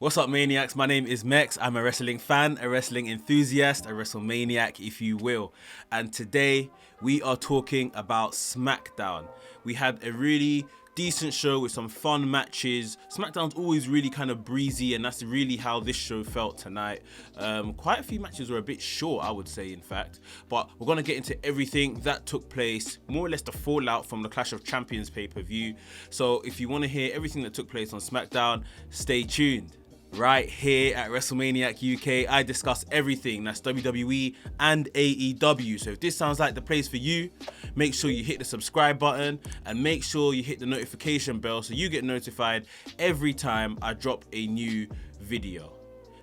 What's up, maniacs? My name is Mex. I'm a wrestling fan, a wrestling enthusiast, a WrestleManiac, if you will. And today we are talking about Smackdown. We had a really decent show with some fun matches. Smackdown's always really kind of breezy, and that's really how this show felt tonight. Quite a few matches were a bit short, I would say, in fact. But we're going to get into everything that took place, more or less the fallout from the Clash of Champions pay-per-view. So if you want to hear everything that took place on Smackdown, stay tuned. Right here at WrestleManiac UK, I discuss everything that's WWE and AEW. So if this sounds like the place for you, make sure you hit the subscribe button and make sure you hit the notification bell so you get notified every time I drop a new video.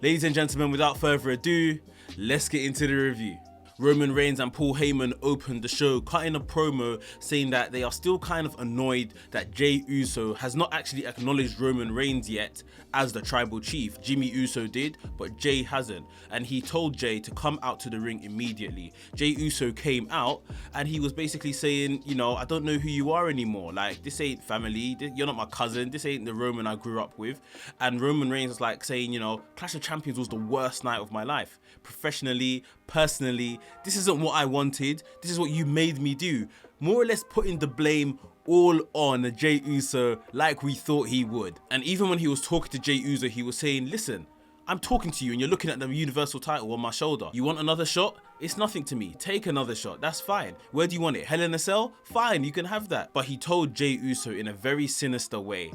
Ladies and gentlemen, without further ado, let's get into the review. Roman Reigns and Paul Heyman opened the show, cutting a promo saying that they are still kind of annoyed that Jey Uso has not actually acknowledged Roman Reigns yet as the tribal chief. Jimmy Uso did, but Jey hasn't, and he told Jey to come out to the ring immediately. Jey Uso came out and he was basically saying, you know, I don't know who you are anymore. Like, this ain't family, you're not my cousin, this ain't the Roman I grew up with. And Roman Reigns was like saying, you know, Clash of Champions was the worst night of my life. Professionally, personally, this isn't what I wanted, this is what you made me do. More or less putting the blame all on Jey Uso like we thought he would. And even when he was talking to Jey Uso, he was saying, listen, I'm talking to you and you're looking at the Universal title on my shoulder. You want another shot? It's nothing to me. Take another shot. That's fine. Where do you want it? Hell in a Cell? Fine, you can have that. But he told Jey Uso in a very sinister way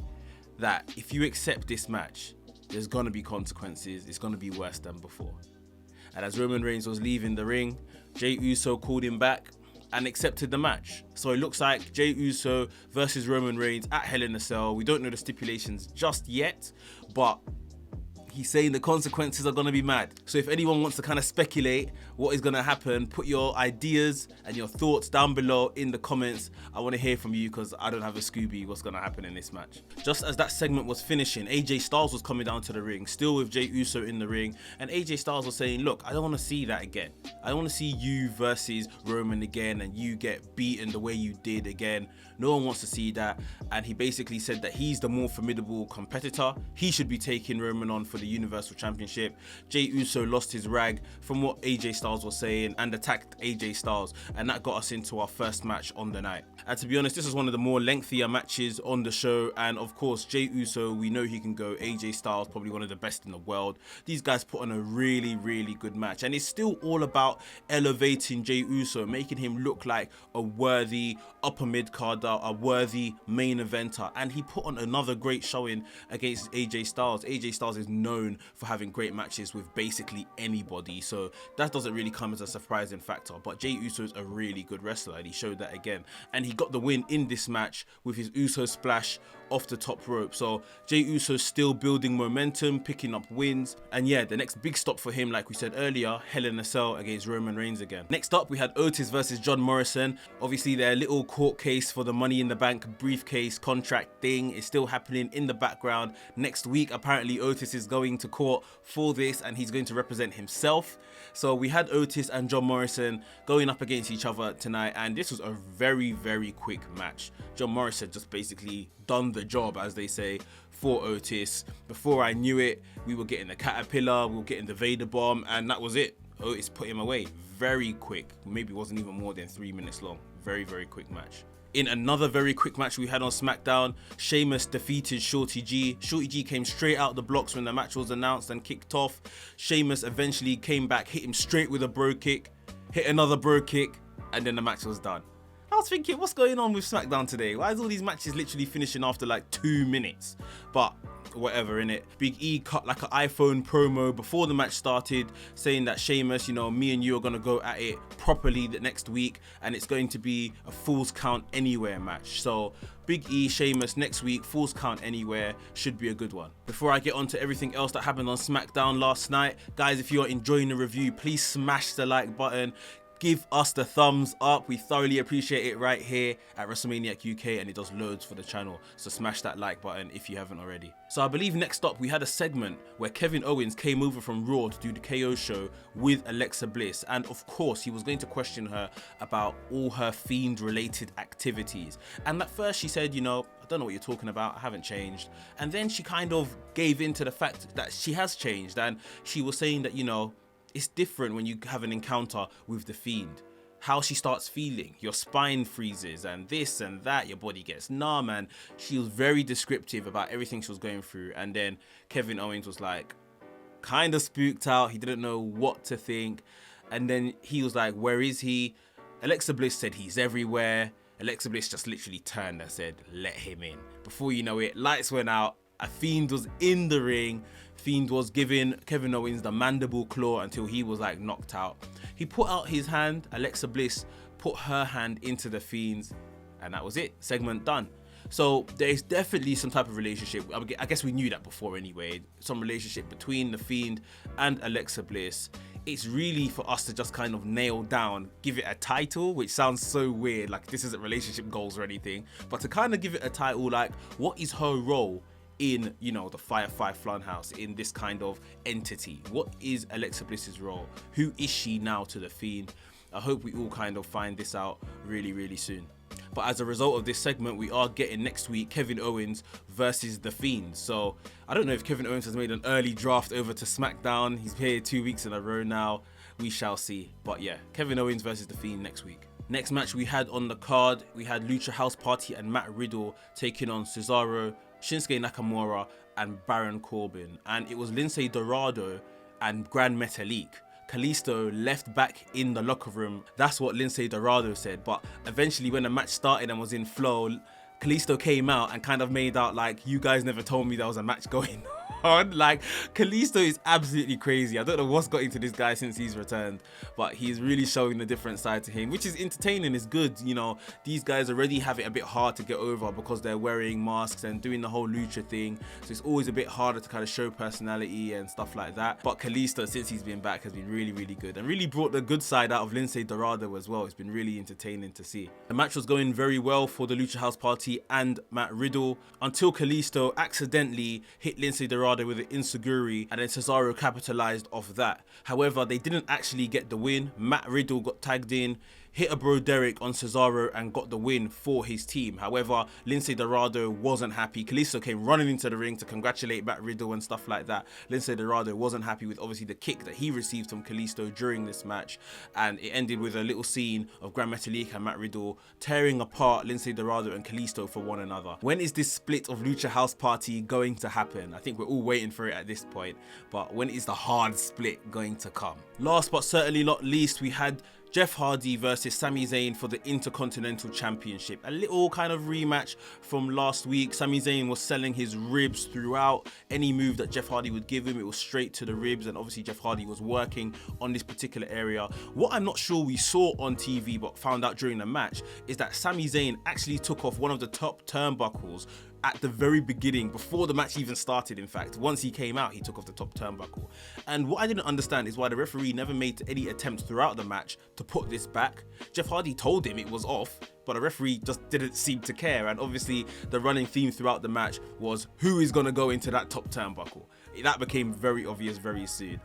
that if you accept this match, there's gonna be consequences. It's gonna be worse than before. And as Roman Reigns was leaving the ring, Jey Uso called him back and accepted the match. So it looks like Jey Uso versus Roman Reigns at Hell in a Cell. We don't know the stipulations just yet, but he's saying the consequences are going to be mad. So if anyone wants to kind of speculate what is going to happen, put your ideas and your thoughts down below in the comments. I want to hear from you because I don't have a Scooby what's going to happen in this match. Just as that segment was finishing, AJ Styles was coming down to the ring, still with Jey Uso in the ring, and AJ Styles was saying, look, I don't want to see that again. I don't want to see you versus Roman again and you get beaten the way you did again. No one wants to see that. And he basically said that he's the more formidable competitor. He should be taking Roman on for the Universal Championship. Jey Uso lost his rag from what AJ Styles was saying and attacked AJ Styles, and that got us into our first match on the night. And to be honest, this was one of the more lengthier matches on the show, and of course Jey Uso, we know he can go. AJ Styles, probably one of the best in the world. These guys put on a really good match, and it's still all about elevating Jey Uso, making him look like a worthy upper mid-carder, a worthy main eventer, and he put on another great showing against AJ Styles. AJ Styles is known for having great matches with basically anybody, so that doesn't really come as a surprising factor. But Jey Uso is a really good wrestler, and he showed that again, and he got the win in this match with his Uso splash off the top rope. So Jey Uso still building momentum, picking up wins, and yeah, the next big stop for him, like we said earlier, Hell in a Cell against Roman Reigns again. Next up, we had Otis versus John Morrison. Obviously, their little court case for the Money in the Bank briefcase contract thing is still happening in the background. Next week, apparently Otis is going to court for this, and he's going to represent himself. So we had Otis and John Morrison going up against each other tonight, and this was a very quick match. John Morrison just basically done the job, as they say, for Otis. Before I knew it, we were getting the Caterpillar, we were getting the Vader Bomb, and that was it. Otis put him away very quick. Maybe it wasn't even more than 3 minutes long. Very quick match. In another very quick match we had on SmackDown, Sheamus defeated Shorty G. Shorty G came straight out the blocks when the match was announced and kicked off. Sheamus eventually came back, hit him straight with a bro kick, hit another bro kick, and then the match was done. I was thinking, what's going on with SmackDown today? Why is all these matches literally finishing after like 2 minutes? But whatever, innit? Big E cut like an iPhone promo before the match started, saying that Sheamus, you know, me and you are going to go at it properly the next week, and it's going to be a Falls Count Anywhere match. So Big E, Sheamus next week, Falls Count Anywhere, should be a good one. Before I get on to everything else that happened on SmackDown last night, guys, if you're enjoying the review, please smash the like button. give us the thumbs up. We thoroughly appreciate it right here at WrestleManiac UK, and it does loads for the channel. So smash that like button if you haven't already. So I believe next up we had a segment where Kevin Owens came over from Raw to do the KO show with Alexa Bliss, and of course he was going to question her about all her Fiend related activities. And at first she said, you know, I don't know what you're talking about, I haven't changed. And then she kind of gave in to the fact that she has changed, and she was saying that, you know, it's different when you have an encounter with the Fiend. How she starts feeling, your spine freezes and this and that, your body gets numb, and she was very descriptive about everything she was going through. And then Kevin Owens was like kind of spooked out, he didn't know what to think. And then he was like, where is he? Alexa Bliss said he's everywhere. Alexa Bliss just literally turned and said, let him in. Before you know it, lights went out, a Fiend was in the ring. Fiend was giving Kevin Owens the mandible claw until he was like knocked out. He put out his hand, Alexa Bliss put her hand into the Fiend's, and that was it, segment done. So there's definitely some type of relationship, I guess we knew that before anyway, some relationship between the Fiend and Alexa Bliss. It's really for us to just kind of nail down, give it a title, which sounds so weird, like this isn't relationship goals or anything, but to kind of give it a title like, what is her role in, you know, the Firefly Funhouse, in this kind of entity? What is Alexa Bliss's role? Who is she now to the Fiend? I hope we all kind of find this out really, really soon. But as a result of this segment, we are getting next week Kevin Owens versus The Fiend. So I don't know if Kevin Owens has made an early draft over to SmackDown. He's here 2 weeks in a row now. We shall see. But yeah, Kevin Owens versus The Fiend next week. Next match we had on the card, we had Lucha House Party and Matt Riddle taking on Cesaro, Shinsuke Nakamura and Baron Corbin. And it was Lince Dorado and Gran Metalik. Kalisto left back in the locker room. That's what Lince Dorado said. But eventually when the match started and was in flow, Kalisto came out and kind of made out like, you guys never told me there was a match going on. Like, Kalisto is absolutely crazy. I don't know what's got into this guy since he's returned, but he's really showing the different side to him, which is entertaining, is good. You know, these guys already have it a bit hard to get over because they're wearing masks and doing the whole lucha thing, so it's always a bit harder to kind of show personality and stuff like that. But Kalisto, since he's been back, has been really, really good and really brought the good side out of Lince Dorado as well. It's been really entertaining to see. The match was going very well for the Lucha House Party and Matt Riddle until Kalisto accidentally hit Lince Dorado with an enziguri, and then Cesaro capitalized off that. However, they didn't actually get the win. Matt Riddle got tagged in, hit a bro Derek on Cesaro and got the win for his team. However, Lince Dorado wasn't happy. Kalisto came running into the ring to congratulate Matt Riddle and stuff like that. Lince Dorado wasn't happy with obviously the kick that he received from Kalisto during this match, and it ended with a little scene of Gran Metalik and Matt Riddle tearing apart Lince Dorado and Kalisto for one another. When is this split of Lucha House Party going to happen? I think we're all waiting for it at this point, but when is the hard split going to come? Last but certainly not least, we had Jeff Hardy versus Sami Zayn for the Intercontinental Championship. A little kind of rematch from last week. Sami Zayn was selling his ribs throughout. Any move that Jeff Hardy would give him, it was straight to the ribs, and obviously Jeff Hardy was working on this particular area. What I'm not sure we saw on TV but found out during the match is that Sami Zayn actually took off one of the top turnbuckles at the very beginning, before the match even started. In fact, once he came out, he took off the top turnbuckle. And what I didn't understand is why the referee never made any attempts throughout the match to put this back. Jeff Hardy told him it was off, but the referee just didn't seem to care. And obviously the running theme throughout the match was, who is going to go into that top turnbuckle? That became very obvious very soon.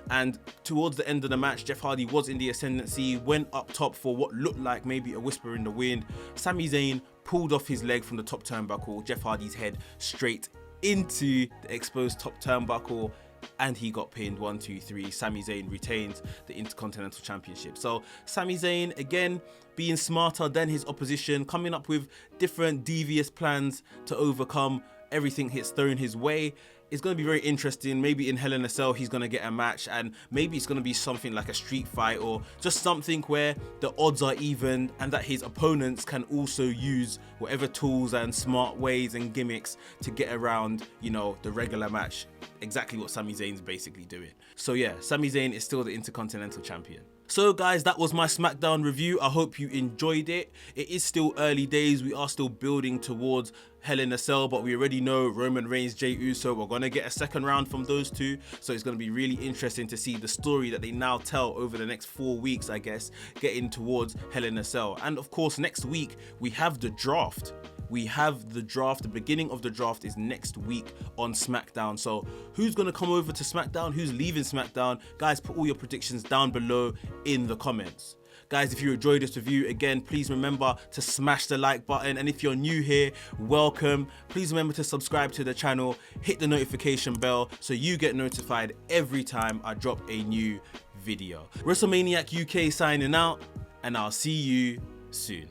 And towards the end of the match, Jeff Hardy was in the ascendancy, went up top for what looked like maybe a whisper in the wind. Sami Zayn pulled off his leg from the top turnbuckle, Jeff Hardy's head straight into the exposed top turnbuckle, and he got pinned. 1, 2, 3. Sami Zayn retains the Intercontinental Championship. So Sami Zayn, again, being smarter than his opposition, coming up with different devious plans to overcome everything hits thrown his way. It's going to be very interesting. Maybe in Hell in a Cell he's going to get a match, and maybe it's going to be something like a street fight or just something where the odds are even and that his opponents can also use whatever tools and smart ways and gimmicks to get around, you know, the regular match. Exactly what Sami Zayn's basically doing. So yeah, Sami Zayn is still the Intercontinental Champion. So guys, that was my SmackDown review. I hope you enjoyed it. It is still early days. We are still building towards Hell in a Cell, but we already know Roman Reigns, Jey Uso, we're going to get a second round from those two. So it's going to be really interesting to see the story that they now tell over the next 4 weeks, I guess, getting towards Hell in a Cell. And of course, next week, we have the draft. The beginning of the draft is next week on SmackDown. So who's going to come over to SmackDown? Who's leaving SmackDown? Guys, put all your predictions down below in the comments. Guys, if you enjoyed this review, again, please remember to smash the like button. And if you're new here, welcome. Please remember to subscribe to the channel, hit the notification bell so you get notified every time I drop a new video. WrestleManiac UK signing out, and I'll see you soon.